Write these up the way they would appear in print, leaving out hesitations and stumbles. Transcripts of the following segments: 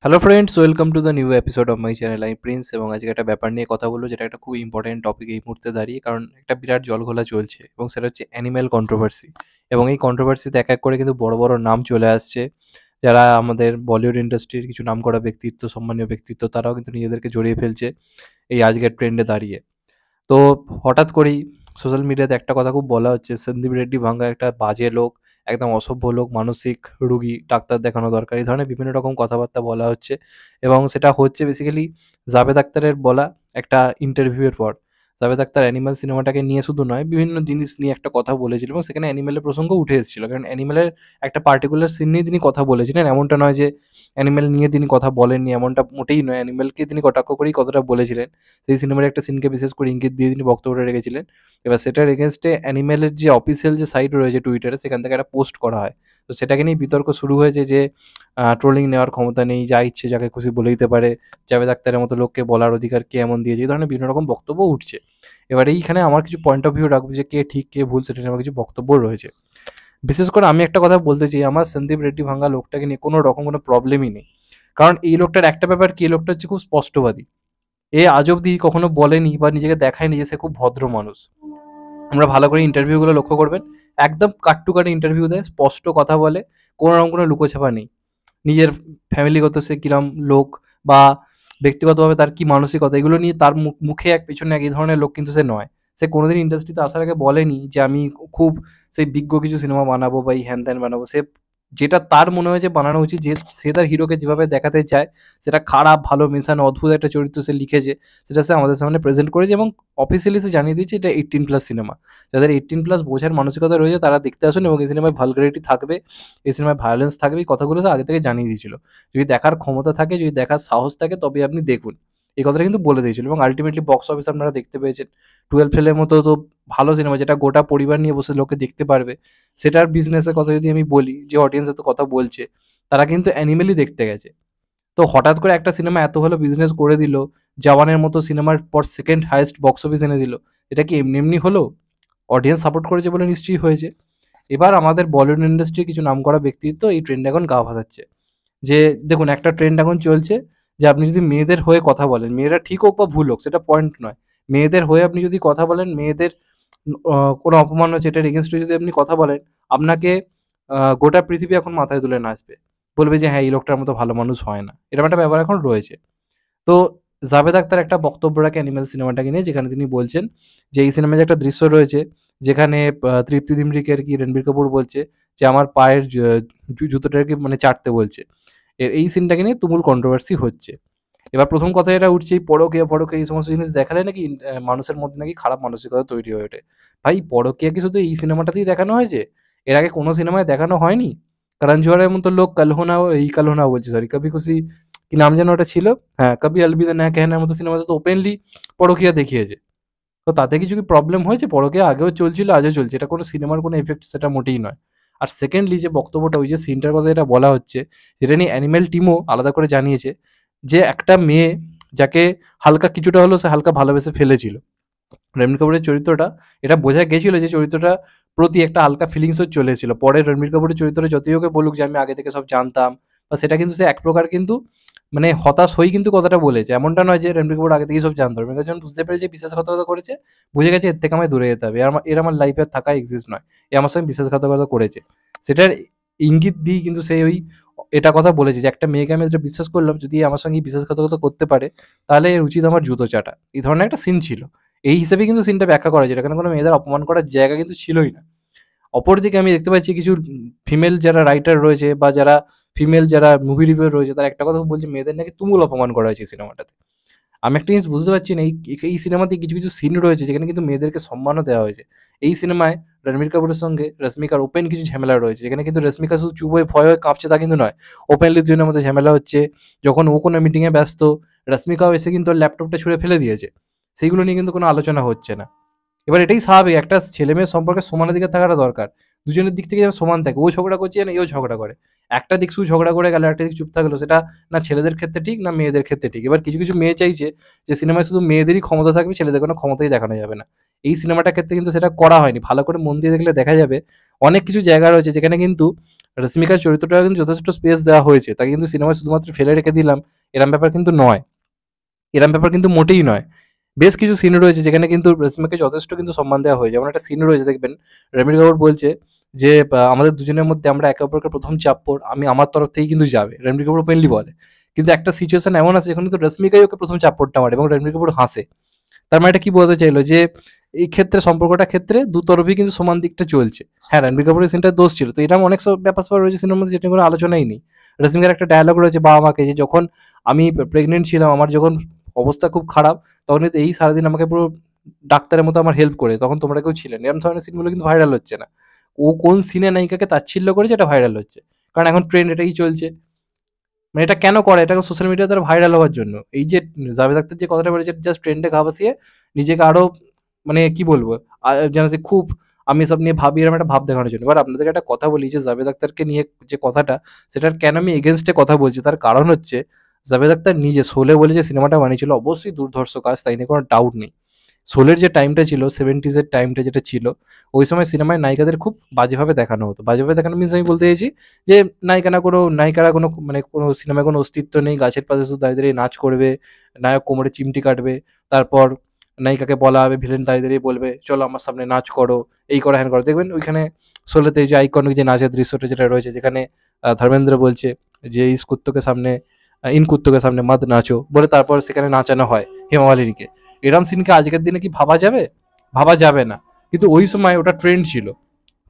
Hello friends, welcome to the new episode of my channel. আমি Prince এবং আজকে একটা ব্যাপার নিয়ে কথা বলবো, যেটা একটা খুব ইম্পর্টেন্ট টপিক এই মুহূর্তে দাঁড়িয়ে। কারণ একটা বিরাট জলঘোলা চলছে এবং সেটা হচ্ছে অ্যানিম্যাল কন্ট্রোভার্সি। এবং এই কন্ট্রোভার্সিতে এক এক করে কিন্তু বড় বড় নাম চলে আসছে, যারা আমাদের বলিউড ইন্ডাস্ট্রির কিছু নামকরা ব্যক্তিত্ব, সম্মানীয় ব্যক্তিত্ব, তারাও কিন্তু নিজেদেরকে জড়িয়ে ফেলছে এই আজকের ট্রেন্ডে দাঁড়িয়ে। তো হঠাৎ করেই সোশ্যাল মিডিয়াতে একটা কথা খুব বলা হচ্ছে, সন্দীপ রেড্ডি ভাঙ্গা একটা বাজে লোক, একদম অসভ্য লোক, মানসিক রুগী, ডাক্তার দেখানো দরকার। এই ধরনের বিভিন্ন রকম কথাবার্তা বলা হচ্ছে এবং সেটা হচ্ছে বেসিক্যালি জাভেদ আখতারের বলা একটা ইন্টারভিউয়ের পর। জাভেদ আখতার অ্যানিমাল সিনেমাটাকে নিয়ে শুধু নয়, বিভিন্ন জিনিস নিয়ে একটা কথা বলেছিল এবং সেখানে অ্যানিমেলের প্রসঙ্গ উঠে এসেছিল। কারণ অ্যানিমেলের একটা পার্টিকুলার সিন নিয়ে তিনি কথা বলেছিলেন। এমনটা নয় যে অ্যানিমেল নিয়ে তিনি কথা বলেননি, এমনটা মোটেই নয়। অ্যানিমেলকে তিনি কটাক্ষ করেই কথাটা বলেছিলেন। সেই সিনেমার একটা সিনকে বিশেষ করে ইঙ্গিত দিয়ে তিনি বক্তব্যটা রেখেছিলেন। এবার সেটার এগেইনস্টে অ্যানিমেলের যে অফিসিয়াল যে সাইট রয়েছে টুইটারে, সেখান থেকে একটা পোস্ট করা হয়। তো সেটাকে নিয়ে বিতর্ক শুরু হয়েছে যে ট্রোলিং নেওয়ার ক্ষমতা নেই, যা ইচ্ছে যাকে খুশি বলে দিতে পারে, জাভেদ আখতারের মতো লোককে বলার অধিকার কে এমন দিয়েছে, এই ধরনের বিভিন্ন রকম বক্তব্য উঠছে। এবার এইখানে আমার কিছু পয়েন্ট অফ ভিউ রাখবো যে কে ঠিক কে ভুল, সেটা নিয়ে আমার কিছু বক্তব্য রয়েছে। বিশেষ করে আমি একটা কথা বলতে চাই, আমার সন্দীপ রেড্ডি ভাঙ্গা লোকটাকে নিয়ে কোনো রকম কোনো প্রবলেমই নেই। কারণ এই লোকটার একটা ব্যাপার কি, এই লোকটা হচ্ছে খুব স্পষ্টবাদী। এ আজ অব্দি কখনো বলেনি বা নিজেকে দেখায়নি যে সে খুব ভদ্র মানুষ। আমরা ভালো করে ইন্টারভিউগুলো লক্ষ্য করবেন, একদম কাট টু কাট ইন্টারভিউ দেয়, স্পষ্ট কথা বলে, কোনো রকম কোনো লুকোছাপা নেই। নিজের ফ্যামিলিগত সে কিরম লোক বা ব্যক্তিগতভাবে তার কি মানসিকতা, এগুলো নিয়ে তার মুখে এক পেছনে এক, এই ধরনের লোক কিন্তু সে নয়। সে কোনোদিন ইন্ডাস্ট্রিতে আসার আগে বলেনি যে আমি খুব সেই বিজ্ঞ কিছু সিনেমা বানাবো বা এই হ্যান ত্যান বানাবো। সে যেটা তার মনে হয়েছে বানানো উচিত, যে সে তার হিরোকে যেভাবে দেখাতে চায়, সেটা খারাপ ভালো মেশানো অদ্ভুত একটা চরিত্র সে লিখেছে, সেটা সে আমাদের সামনে প্রেজেন্ট করেছে এবং অফিসিয়ালি সে জানিয়ে দিয়েছে এটা 18+ সিনেমা। যাদের 18+ বোঝার মানসিকতা রয়েছে তারা দেখতে আসুন, এবং এই সিনেমায় ভালগারিটি থাকবে, এই সিনেমায় ভায়োলেন্স থাকবে, এই কথাগুলো সে আগে থেকে জানিয়ে দিয়েছিল। যদি দেখার ক্ষমতা থাকে, যদি দেখার সাহস থাকে, তবে আপনি দেখুন, এই কথাটা কিন্তু বলে দিয়েছিল। এবং আলটিমেটলি বক্স অফিস আপনারা দেখতে পেয়েছেন, 12 ফেলের মতো তো ভালো সিনেমা, যেটা গোটা পরিবার নিয়ে বসে লোকে দেখতে পারবে, সেটার বিজনেসের কথা যদি আমি বলি, যে অডিয়েন্স এত কথা বলছে, তারা কিন্তু অ্যানিমেলই দেখতে গেছে। তো হঠাৎ করে একটা সিনেমা এত ভালো বিজনেস করে দিল, জওয়ানের মতো সিনেমার পর সেকেন্ড হাইয়েস্ট বক্স অফিস এনে দিল, এটা কি এমনি এমনি হলো? অডিয়েন্স সাপোর্ট করেছে বলে নিশ্চয়ই হয়েছে। এবার আমাদের বলিউড ইন্ডাস্ট্রির কিছু নামকরা ব্যক্তিত্ব এই ট্রেন্ড এখন গা ভাসাচ্ছে। যে দেখুন, একটা ট্রেন্ড এখন চলছে যে আপনি যদি মেয়েদের হয়ে কথা বলেন, মেয়েরা ঠিক হোক বা ভুল হোক সেটা পয়েন্ট নয়, মেয়েদের হয়ে আপনি যদি কথা বলেন, মেয়েদের কোনো অপমান হচ্ছে এটার এগেনস্টে যদি আপনি কথা বলেন, আপনাকে গোটা পৃথিবী এখন মাথায় তুলে নাচবে, বলবে যে হ্যাঁ, এই লোকটার মতো ভালো মানুষ হয় না। এরকম একটা ব্যাপার এখন রয়েছে। তো জাভেদ আখতার একটা বক্তব্য রাখে অ্যানিমেল সিনেমাটাকে নিয়ে, যেখানে তিনি বলছেন যে এই সিনেমায় যে একটা দৃশ্য রয়েছে, যেখানে তৃপ্তি ডিমরিকে আর কি রণবীর কাপুর বলছে যে আমার পায়ের জুতোটাকে মানে চাটতে বলছে। এই সিনটাকে নিয়ে তুমুল কন্ট্রোভার্সি হচ্ছে। এবার প্রথম কথা এটা উঠছে, এই পরকীয়া ফরকীয়া এই সমস্ত জিনিস দেখালে নাকি মানুষের মধ্যে নাকি খারাপ মানসিকতা তৈরি হয়ে ওঠে। ভাই, পরকীয়া কি শুধু এই সিনেমাটাতেই দেখানো হয়েছে? এর আগে কোনো সিনেমায় দেখানো হয়নি? করণ জোহরের মতো লোক কাল হো না, এই কাল হো না বলছি, সরি, কবি খুশি, কি নাম যেন ওটা ছিল, হ্যাঁ, কবি আলবিদা না কেহনার মতো সিনেমাতে তো ওপেনলি পরকীয়া দেখিয়েছে। তো তাতে কিছু কি প্রবলেম হয়েছে? পরকীয়া আগেও চলছিল, আজও চলছে, এটা কোনো সিনেমার কোনো এফেক্ট সেটা মোটেই নয়। আর সেকেন্ডলি যে বক্তব্যটা, ওই যে সিনটার কথা এটা বলা হচ্ছে, সেটা নিয়ে অ্যানিমেল টিমও আলাদা করে জানিয়েছে যে একটা মেয়ে যাকে হালকা কিছুটা হলেও সে হালকা ভালোবেসে ফেলেছিল, রণবীর কাপুরের চরিত্রটা, এটা বোঝা গেছিল যে চরিত্রটা প্রতি একটা হালকা ফিলিংসও চলে এসেছিল। পরে রণবীর কাপুরের চরিত্রে যতই ওকে বলুক যে আমি আগে থেকে সব জানতাম বা সেটা, কিন্তু সে এক প্রকার কিন্তু মানে হতাশ হয়েই কিন্তু কথাটা বলেছে। এমনটা নয় যে রণবীর কাপুর আগে থেকেই সব জানতো। রণবীর কাপুর যখন বুঝতে পেরেছে বিশ্বাসঘাতকতা করেছে, বুঝে গেছে এর থেকে আমায় দূরে যেতে হবে, এর আমার লাইফে থাকা এক্সিস্ট নয়, এ আমার সঙ্গে বিশ্বাসঘাতকতা করেছে, সেটার ইঙ্গিত দিয়েই কিন্তু সে ওই এটা কথা বলেছে যে একটা মেয়েকে আমি যেটা বিশ্বাস করলাম, যদি আমার সঙ্গে বিশ্বাসঘাতকতা করতে পারে, তাহলে এর উচিত আমার জুতো চাটা। এই ধরনের একটা সিন ছিল। এই হিসেবেই কিন্তু সিনটা ব্যাখ্যা করা হয়েছে। এখানে কোনো মেয়েদের অপমান করার জায়গা কিন্তু ছিলই না। অপরদিকে আমি দেখতে পাচ্ছি কিছু ফিমেল যারা রাইটার রয়েছে বা যারা ফিমেল যারা মুভি রিভিউয়ার রয়েছে, তারা একটা কথা বলছে, মেয়েদের নাকি তুমুল অপমান করা হয়েছে সিনেমাটাতে। আমি একটা জিনিস বুঝতে পারছি না, এই সিনেমাতে কিছু কিছু সিন রয়েছে যেখানে কিন্তু মেয়েদেরকে সম্মানও দেওয়া হয়েছে। এই সিনেমায় রণবীর কাপুরের সঙ্গে রশ্মিকার ওপেন কিছু ঝামেলা রয়েছে, যেখানে কিন্তু রশ্মিকা শুধু চুপ হয়ে ভয় হয়ে কাঁপছে তা কিন্তু নয়, ওপেনলি দুজনের মধ্যে ঝামেলা হচ্ছে। যখন ও কোনো মিটিংয়ে ব্যস্ত, রশ্মিকাও এসে কিন্তু ওর ল্যাপটপটা ছুঁড়ে ফেলে দিয়েছে। সেইগুলো নিয়ে কিন্তু কোনো আলোচনা হচ্ছে না। এবার এটাই স্বাভাবিক, একটা ছেলে মেয়ের সম্পর্কে সমানাধিকার থাকাটা দরকার। দুজনের দিক থেকে যেন সমান থাকে, ও ঝগড়া করছে যেন এও ঝগড়া করে। একটা দিক শুধু ঝগড়া করে গেল, একটা দিক চুপ থাকলো, সেটা না ছেলেদের ক্ষেত্রে ঠিক না মেয়েদের ক্ষেত্রে ঠিক। এবার কিছু কিছু মেয়ে চাইছে যে সিনেমায় শুধু মেয়েদেরই ক্ষমতা থাকবে, ছেলেদের কোনো ক্ষমতাই দেখানো যাবে না। এই সিনেমাটার ক্ষেত্রে কিন্তু সেটা করা হয়নি। ভালো করে মন দিয়ে দেখলে দেখা যাবে অনেক কিছু জায়গা রয়েছে যেখানে কিন্তু রশ্মিকার চরিত্রটাকে কিন্তু যথেষ্ট স্পেস দেওয়া হয়েছে, তাকে কিন্তু সিনেমায় শুধুমাত্র ফেলে রেখে দিলাম এরম ব্যাপার কিন্তু নয়, এরম ব্যাপার কিন্তু মোটেই নয়। বেশ কিছু সিন রয়েছে যেখানে কিন্তু রশ্মিকাকে যথেষ্ট কিন্তু সম্মান দেওয়া হয়েছে। যেমন একটা সিন রয়েছে দেখবেন, রণবীর কাপুর বলছে যে আমাদের দুজনের মধ্যে আমরা একে অপরকে প্রথম চাপ্পড় আমি আমার তরফ থেকেই কিন্তু যাবে, রণবীর কাপুর ওপেনলি বলে। কিন্তু একটা সিচুয়েশন এমন আছে যেখানে কিন্তু রশ্মিকাই ওকে প্রথম চাপ্পড়টা মারে এবং রণবীর কাপুর হাসে। তার মানে এটা কি বলতে চাইলো যে এই ক্ষেত্রে সম্পর্কটা ক্ষেত্রে দুতরফই কিন্তু সমান দিকটা চলছে। হ্যাঁ, রণবীর কাপুরের সিনটা দোষ ছিল, তো এরকম অনেক সব ব্যাপার স্যাপার রয়েছে সিনেমার মধ্যে যেটা কোনো আলোচনাই নেই। রশ্মিকার একটা ডায়লগ রয়েছে বাবা মাকে, যে যখন আমি প্রেগনেন্ট ছিলাম, আমার যখন অবস্থা খুব খারাপ, তখন কিন্তু এই সারাদিন আমাকে পুরো ডাক্তারের মতো আমার হেল্প করে, তখন তোমরা কেউ ছিলেন। এরকম ধরনের সিনগুলো কিন্তু ভাইরাল হচ্ছে না। ও কোন সিনে নায়িকাকে তাচ্ছিল্য করেছে এটা ভাইরাল হচ্ছে, কারণ এখন ট্রেন্ড এটাই চলছে। মানে এটা কেন করে? এটা সোশ্যাল মিডিয়া দ্বারা ভাইরাল হওয়ার জন্য। এই যে জাভেদ আখতার যে কথাটা বলেছে, জাস্ট ট্রেন্ডে ঘা ভাসিয়ে নিজেকে আরো মানে কি বলবো, যেন যে খুব আমি এসব নিয়ে ভাবি, এরকম একটা ভাব দেখানোর জন্য। এবার আপনাদেরকে একটা কথা বলি, যে জাভেদ আখতারকে নিয়ে যে কথাটা, সেটার কেন আমি এগেইনস্টে কথা বলছি, তার কারণ হচ্ছে জাভেদ আখতার নিজে শোলে বলে যে সিনেমাটা বানিয়েছিল, অবশ্যই দুর্ধর্ষ কাজ, তাই নিয়ে কোনো ডাউট নেই। শোলের যে টাইমটা ছিল, 70s এর টাইমটা যেটা ছিল, ওই সময় সিনেমায় নায়িকাদের খুব বাজেভাবে দেখানো হতো। বাজেভাবে দেখানো মিনস আমি বলতে চাইছি যে নায়িকারা কোনো মানে কোনো সিনেমায় কোনো অস্তিত্ব নেই, গাছের পাশে শুধু দাঁড়িয়ে দাঁড়িয়ে নাচ করবে, নায়ক কোমরে চিমটি কাটবে, তারপর নায়িকাকে বলা হবে, ভিলেন দাঁড়িয়ে দাঁড়িয়ে বলবে চলো আমার সামনে নাচ করো, এই করো হ্যান করো। দেখবেন ওইখানে শোলেতে যে আইকনিক যে নাচের দৃশ্যটা যেটা রয়েছে, যেখানে ধর্মেন্দ্র বলছে যে ইস কুত্তোকে সামনে ইন কুত্তোকে সামনে মত নাচো বলে, তারপর সেখানে নাচানো হয় হেমা মালিনীকে। এরম সিনকে আজকের দিনে কি ভাবা যাবে? ভাবা যাবে না। কিন্তু ওই সময় ওটা ট্রেন্ড ছিল,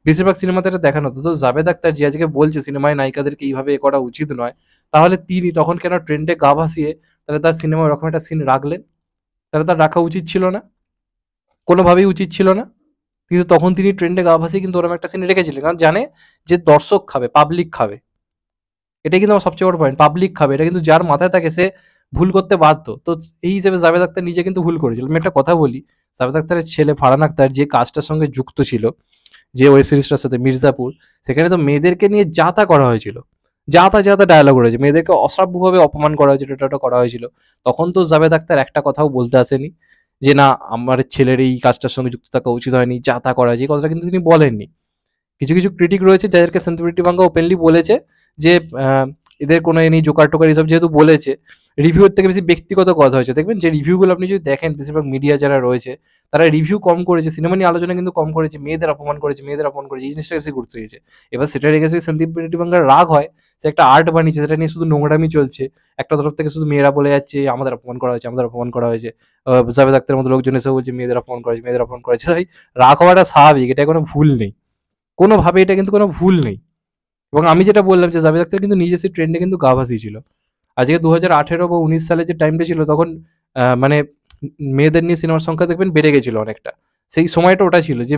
বেশিরভাগ সিনেমাতে এটা দেখানো হতো। তো জাভেদ আখতার যে আজকে বলছে সিনেমায় নায়িকাদেরকে এইভাবে এ করা উচিত নয়, তাহলে তিনি তখন কেন ট্রেন্ডে গা ভাসিয়ে তাহলে তার সিনেমায় ওরকম একটা সিন রাখলেন? তাহলে তার রাখা উচিত ছিল না, কোনোভাবেই উচিত ছিল না। কিন্তু তখন তিনি ট্রেন্ডে গা ভাসিয়ে কিন্তু ওরকম একটা সিন রেখেছিলেন, কারণ জানে যে দর্শক খাবে, পাবলিক খাবে। এটাই কিন্তু আমার সবচেয়ে বড় পয়েন্ট, পাবলিক খাবে। এটা কিন্তু যার মাথায় থাকে সে ভুল করতে বাধ্য। তো এই হিসেবে জাভেদ আখতার নিজে কিন্তু ভুল করেছিল। আমি একটা কথা বলি, জাভেদ আখতারের ছেলে ফারহান আখতার যে কাজটার সঙ্গে যুক্ত ছিল, যে ওয়েব সিরিজটার সাথে মির্জাপুর, সেখানে তো মেয়েদেরকে নিয়ে যা তা করা হয়েছিল, যা তা ডায়লগ রয়েছে, মেয়েদেরকে অশ্রাব্যভাবে অপমান করা হয়েছিল, এটা করা হয়েছিল। তখন তো জাভেদ আখতার একটা কথাও বলতে আসেনি যে না আমার ছেলের এই কাজটার সঙ্গে যুক্ত থাকা উচিত হয়নি, যা তা করা হয়েছে, এই কথাটা কিন্তু তিনি বলেননি। কিছু কিছু ক্রিটিক রয়েছে যাদেরকে সেন্সিটিভিটি ভাঙ্গা ওপেনলি বলেছে যে আহ, এদের কোনো এনি জোকার টোকার এসব যেহেতু বলেছে, রিভিউর থেকে বেশি ব্যক্তিগত কথা হয়েছে। দেখবেন যে রিভিউগুলো আপনি যদি দেখেন, বেশিরভাগ মিডিয়া যারা রয়েছে তারা রিভিউ কম করেছে, সিনেমা নিয়ে আলোচনা কিন্তু কম করেছে, মেয়েদের অপমান করেছে, এই জিনিসটা বেশি গুরুত্ব দিয়েছে। এবার সেটা রেখে যদি সেন্সিটিভিটি ভাঙ্গার রাগ হয়, সে একটা আর্ট বানিয়েছে, সেটা নিয়ে শুধু নোংরামি চলছে, একটা তরফ থেকে শুধু মেয়েরা বলে যাচ্ছে আমাদের অপমান করা হয়েছে, আমাদের অপমান করা হয়েছে, জাভেদ আখতারের মতো লোকজন এসে বলছে মেয়েদের অপমান করা হয়েছে, মেয়েদের অপমান করা হয়েছে। তাই রাগ হওয়াটা স্বাভাবিক, এটা কোনো ভুল নেই, কোনোভাবে এটা কিন্তু কোনো ভুল নেই। এবং আমি যেটা বললাম যে জাভেদ আখতার কিন্তু নিজে সেই ট্রেন্ডে কিন্তু গা ভাসিয়েছিল। আজকে 2018 বা 19 সালে যে টাইমটা ছিল, তখন মানে মেয়েদের নিয়ে সিনেমার সংখ্যা দেখবেন বেড়ে গেছিল অনেকটা। সেই সময়টা ওটা ছিল যে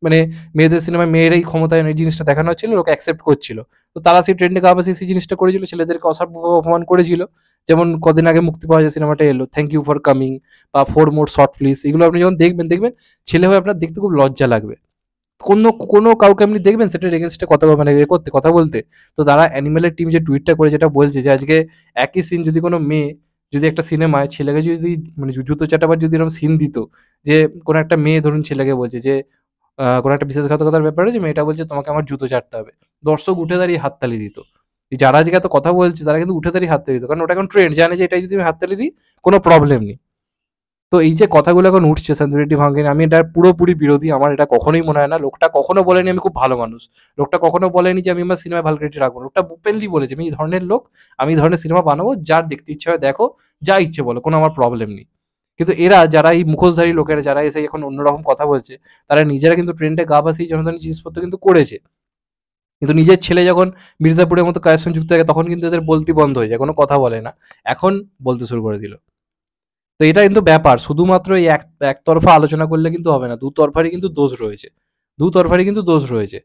মানে মেয়েদের সিনেমায় মেয়েরাই ক্ষমতায়ন, এই জিনিসটা দেখানো হচ্ছিল, লোক অ্যাকসেপ্ট করছিল। তো তারা সেই ট্রেন্ডে গা ভাসিয়ে সেই জিনিসটা করেছিল, ছেলেদেরকে অসভ্যভাবে অপমান করেছিল। যেমন কদিন আগে মুক্তি পাওয়া যায় সিনেমাটা এলো, থ্যাংক ইউ ফর কামিং বা 4 more শর্ট প্লিজ, এগুলো আপনি যখন দেখবেন ছেলে হয়ে আপনার দেখতে খুব লজ্জা লাগবে। কোনো কাউকে আপনি দেখবেন সেটার এগেনস্টে কথা মানে কথা বলতে। তো তারা অ্যানিমেলের টিম যে টুইটটা করে যেটা বলছে যে আজকে একই সিন যদি কোনো মেয়ে যদি একটা সিনেমায় ছেলেকে যদি মানে জুতো চাটাবার যদি এরকম সিন দিত, যে কোনো একটা মেয়ে ধরুন ছেলেকে বলছে যে কোনো একটা বিশ্বাসঘাতকতার ব্যাপারে, যে মেয়েটা বলছে তোমাকে আমার জুতো চাটতে হবে, দর্শক উঠে দাঁড়িয়ে হাততালি দিত। এই যারা আজকে এত কথা বলছে তারা কিন্তু উঠে দাঁড়িয়ে হাততালি দিত, কারণ ওটা এখন ট্রেন্ড, জানে যে এটাই যদি আমি হাততালি দিই কোনো প্রবলেম নেই। তো এই যে কথাগুলো এখন উঠছে সেন্সিটিভিটি ভাঙেন, আমি এটার পুরোপুরি বিরোধী। আমার এটা কখনোই মনে হয় না, লোকটা কখনো বলেনি আমি খুব ভালো মানুষ, লোকটা কখনো বলেনি যে আমি আমার সিনেমায় ভালগারিটি রাখবো, লোকটা ওপেনলি বলেছে আমি এই ধরনের লোক, আমি এই ধরনের সিনেমা বানাবো, যার দেখতে ইচ্ছে হয় দেখো, যা ইচ্ছে বলো, কোনো আমার প্রবলেম নেই। কিন্তু এরা যারা এই মুখোশধারী লোকেরা যারা এসে এখন অন্যরকম কথা বলছে, তারা নিজেরা কিন্তু ট্রেন্ডে গা ভাসিয়ে জনধনের জিনিসপত্র কিন্তু করেছে। কিন্তু নিজের ছেলে যখন মির্জাপুরের মতো কাজের সঙ্গে যুক্ত থাকে, তখন কিন্তু এদের বলতি বন্ধ হয়ে যায়, কোনো কথা বলে না, এখন বলতে শুরু করে দিল। তো এটা কিন্তু ব্যাপার, শুধুমাত্র এই একতরফা আলোচনা করলে কিন্তু হবে না, দুতরফারই কিন্তু দোষ রয়েছে, দুতরফারই কিন্তু দোষ রয়েছে।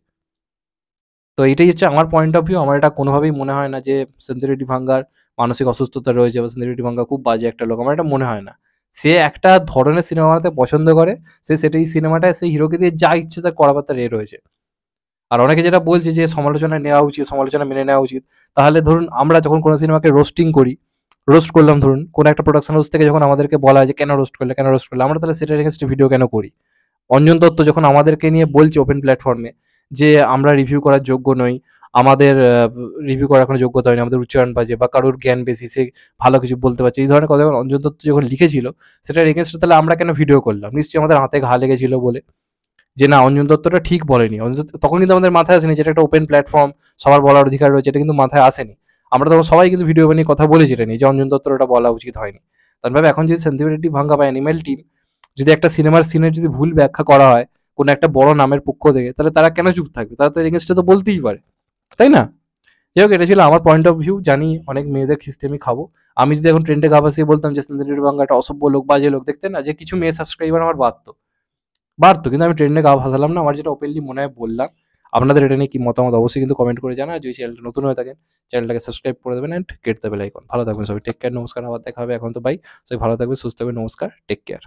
তো এটাই হচ্ছে আমার পয়েন্ট অফ ভিউ। আমার এটা কোনোভাবেই মনে হয় না যে সেন্থিনিটি ভাঙ্গার মানসিক অসুস্থতা রয়েছে বা সেন্থিনিটি ভাঙ্গা খুব বাজে একটা লোক, আমার এটা মনে হয় না। সে একটা ধরনের সিনেমা বানাতে পছন্দ করে, সে সেটাই সিনেমাটায় সেই হিরোকে দিয়ে যা ইচ্ছে তার করাবার তার রয়েছে। আর অনেকে যেটা বলছে যে সমালোচনা নেওয়া উচিত, সমালোচনা মেনে নেওয়া উচিত, তাহলে ধরুন আমরা যখন কোনো সিনেমাকে রোস্টিং করি, রোস্ট করলাম ধরুন, কোনো একটা প্রোডাকশন হাউস থেকে যখন আমাদেরকে বলা হয় যে কেন রোস্ট করলে, কেন রোস্ট করলে, আমরা তাহলে সেটার এগেইনস্টে ভিডিও কেন করি? অঞ্জন দত্ত যখন আমাদেরকে নিয়ে বলছে ওপেন প্ল্যাটফর্মে যে আমরা রিভিউ করার যোগ্য নই, আমাদের রিভিউ করার কোনো যোগ্যতা হয়নি, আমাদের উচ্চারণ বাজে বা কারোর জ্ঞান বেশি, সে ভালো কিছু বলতে পারছে, এই ধরনের কথা যখন অঞ্জন দত্ত যখন লিখেছিল, সেটার এগেনস্টে তাহলে আমরা কেন ভিডিও করলাম? নিশ্চয়ই আমাদের হাতে ঘা লেগেছিল বলে, যে না অঞ্জন দত্তটা ঠিক বলেনি। অঞ্জন দত্ত তখন কিন্তু আমাদের মাথায় আসেনি যেটা একটা ওপেন প্ল্যাটফর্ম, সবার বলার অধিকার রয়েছে, এটা কিন্তু মাথায় আসেনি। আমরা তখন সবাই কিন্তু ভিডিও বানিয়ে কথা বলেছি এটা নিয়ে যে অঞ্জন দত্তর ওটা বলা উচিত হয়নি। তার ভাবে এখন যদি সেন্সিবিলিটি ভাঙ্গা বা অ্যানিমেল টিম যদি একটা সিনেমার সিনের যদি ভুল ব্যাখ্যা করা হয় কোনো একটা বড় নামের পক্ষ থেকে, তাহলে তারা কেন চুপ থাকবে? তারা তো এগেনস্টে তো বলতেই পারে, তাই না? যাই হোক, এটা ছিল আমার পয়েন্ট অফ ভিউ। জানি অনেক মেয়েদের খিস্তি আমি খাবো। আমি যদি এখন ট্রেন্ডে গা ভাসিয়ে বলতাম যে সেন্সিটিভ বাংলা একটা অসভ্য লোক, বাজে লোক, দেখতেন না যে কিছু মেয়ে সাবস্ক্রাইবার আমার বাড়তো, কিন্তু আমি ট্রেন্ডে গা ভাসালাম না। আমার যেটা ওপেনলি মনে হয় বললাম। আপনাদের এটা নিয়ে কি মতামত অবশ্যই কিন্তু কমেন্ট করে জানা। যদি চ্যানেলটা নতুন হয়ে থাকেন, চ্যানেলটাকে সাবস্ক্রাইব করে দেবেন and get the bell icon. ভালো থাকবেন সবাই, টেক কেয়ার, নমস্কার, আবার দেখা হবে। এখন তো বাই। সবাই ভালো থাকবেন, সুস্থ থাকবেন, নমস্কার, টেক কেয়ার।